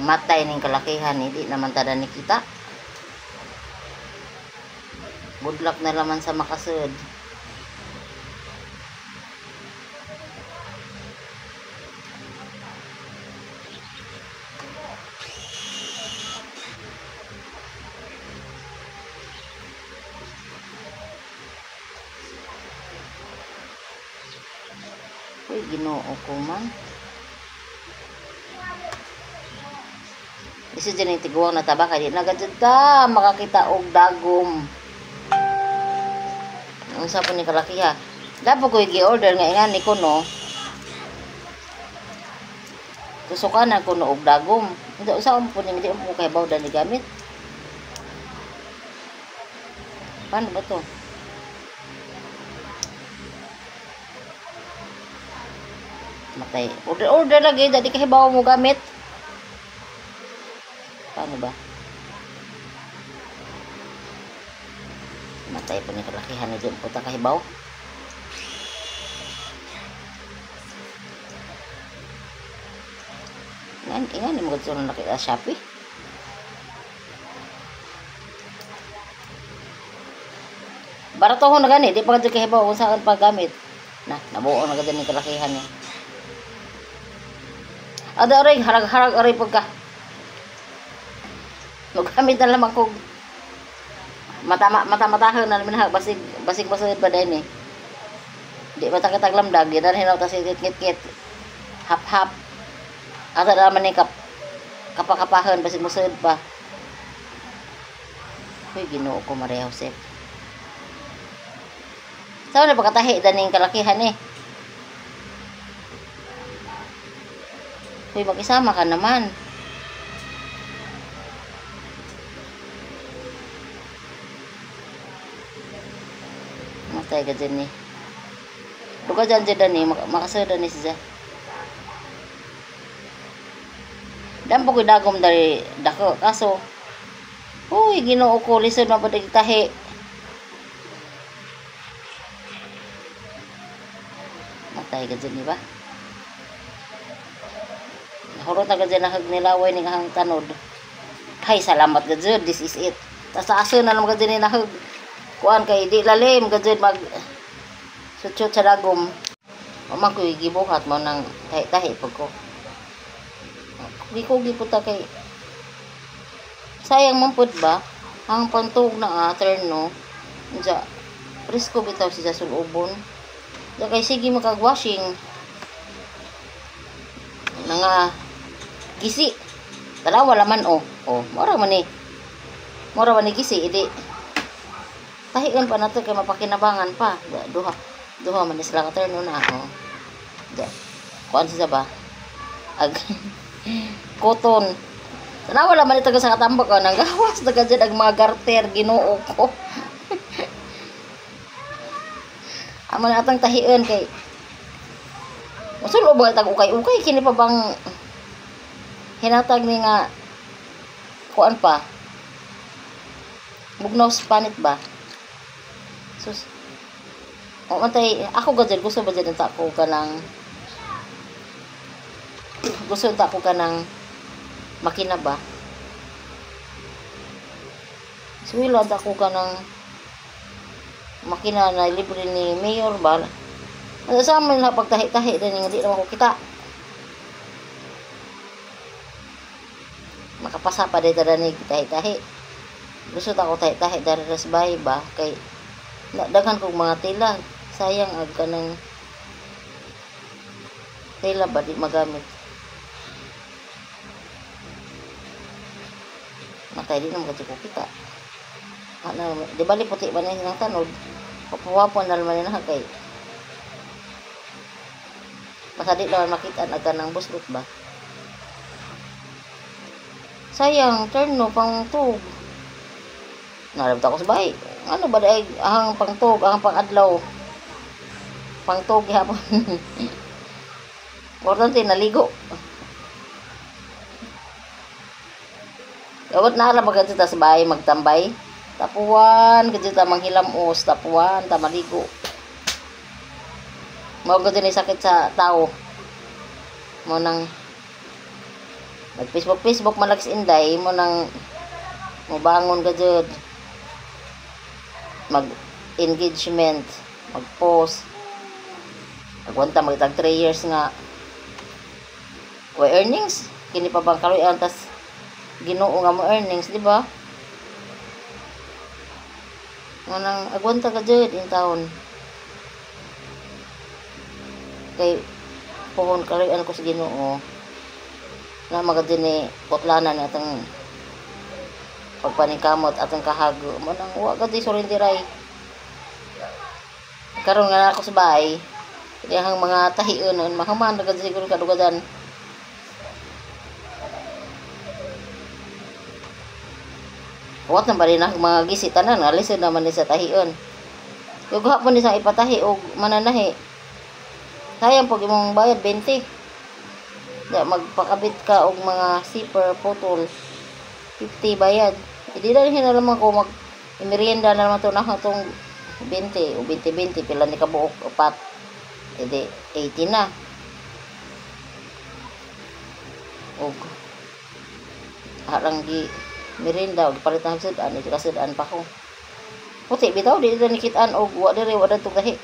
matay ning kalakihan, hindi naman tada nikita. Good luck na laman sa makasud. Uy, Ginoo ko man. Isu dyan yung tiguang na taba, kaya di nagadyan ta, makakita og dagom. Ang sa po ni kalakiha. Dapat ko i-order nga nga ni ko, no. Tusukanan ko no og dagom. Hindi, usaan po niya, hindi po kaya bawda ni gamit. Paano ba to? Matay. Order lagi, dadi kahibaw mo gamit. Paano ba? Matay po ni kalakihan na dyan po ta kahibaw. Ingan ni mga dyan na nakita Shopee. Barato ko na gani, di pa ka dyan kahibaw kung saan paggamit. Nabuo na ka dyan ni kalakihan niya. Ada oray, harag-harag oray pagka. Magamit na lamang kong mata-matahon na namin basig pa din eh. Di ba takitaglamdag, yan na hinaw tas kit-kit. Hap-hap. Ata na naman ni kapakapahon, basig musud pa. Uy, Ginoo ko Maria Jose. Saan na pagkatahi daning kalakihan eh. Uy, mag-isama ka naman. Matay ka dyan eh. Luka dyan dyan eh. Makasada ni siya. Dampo ko dagom dari dako. Kaso, uy, Ginoo ko. Lisod mapadig tahi. Matay ka dyan, diba? Hurot na ka dyan nahag nilaway ni kahang tanod. Hay, salamat ka dyan. This is it. Tas aso na naman ka dyan nahag. Kuan kay di lalim ka dyan mag sutsot sa dagom. Umang ko gibuhat mo ng tahi-tahi pag ko. Di ko giputa kay sayang mampud ba? Ang pantog na terno. Diya, presko bitaw siya sulubon. Diya kay sige makag-washing. Nga gisi. Dalawa laman oh. Oh, mura man ni. Mura man ni gisi idi. Tahian pa nato kay mapakinabangan pa. Duha man sila ka terno na oh. Diya. Kuan siya ba? Cotton. Dalawa laman ito sa katambak ko nang gawas na kadyan ang mga garter Ginoo ko. Amo na atang tahian kay masulo ba tag ukay-ukay kini pa bang hinatag ni nga kuan pa bugnaw spanit ba sus o antay ako gadyan gusto ba dyan ta ko kanang gusto ta ko kanang makina ba suwilo ta ko kanang makina na libre ni mayor ba sa amin na pagtahi-tahi din hindi naman ko kita. Makapasa pa dito na ni tahi-tahi. Gusto ako tahi-tahi dari sa bahay ba? Kay daghan kong mga tila. Sayang ag ka ng tila ba di magamit. Matay din naman kasi ko kita. Ano, di bali puti ba na yung tanod? Papuwapon na naman na kay basta di naman makita na ng busrut ba. Sayang, terno, pang tug. Narabta ko sa bahay. Ano ba dahil ahang pang tug, ahang pang adlaw. Pang tug, hapon. Importante, naligo. Gawat na alam magkakita sa bahay, magtambay. Tapuan, kajita manghilamos, tapuan, tamaligo. Mao ko din sakit sa tao. Mo nang Mag Facebook malags inday mo nang mubangon ka jud. Mag engagement, mag post. Agwanta magtag 3 years nga. Way earnings kini pa bang kaluyan tas Ginoo nga mo earnings, di ba? Nang agwanta ka jud in town. Kay pohon kaluyan ko sa Ginoo. Na magadin ni putlanan atong pagpaningkamot atong kahago mo nang wa gadi surindiray karon nga ako sa bahay dihang mga tahion mahaman gadi siguro kadugadan wat na ba rin mga gisitanan nga lisod naman ni sa tahion yung gahapon ni sa ipatahi o mananahi sayang pag imong bayad 20 da magpakabit ka og mga zipper putol 50 bayad hindi na rin naman ko mag merienda na naman to na itong 20 o 20 pila ni kabuok upat hindi 80 na og harang gi merienda og palitan sudan ito kasudan pa ko puti bitaw di na nikitaan og wa dire wa dadto gahi